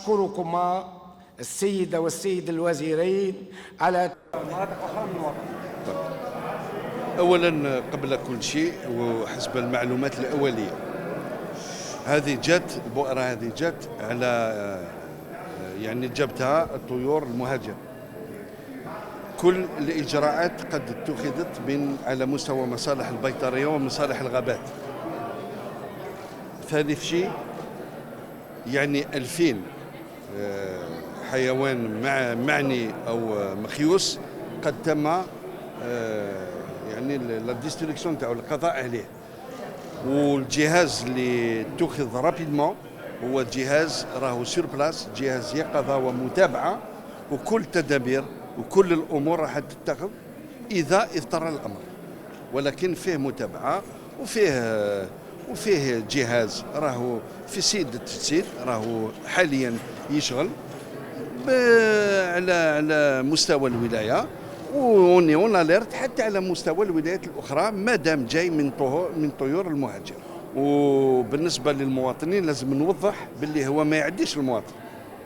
أشكركما السيدة والسيد الوزيرين على أولا قبل كل شيء وحسب المعلومات الأولية، هذه جت البؤرة، هذه جت على يعني جابتها الطيور المهاجرة. كل الإجراءات قد اتخذت من على مستوى مصالح البيطرية ومصالح الغابات. ثالث شيء يعني 2000 حيوان معني أو مخيوس قد تم يعني لا ديستريكسيون تاعو القضاء عليه. والجهاز اللي اتخذ رابيدمون هو جهاز راهو سور بلاس، جهاز يقظة ومتابعة، وكل التدابير وكل الأمور راح تتخذ إذا اضطر الأمر، ولكن فيه متابعة وفيه جهاز راهو في سيد التجسيد راهو حاليا يشغل على مستوى الولاية، ونيون اليرت حتى على مستوى الولايات الأخرى ما دام جاي من طيور المهاجر. وبالنسبة للمواطنين لازم نوضح باللي هو ما يعديش المواطن،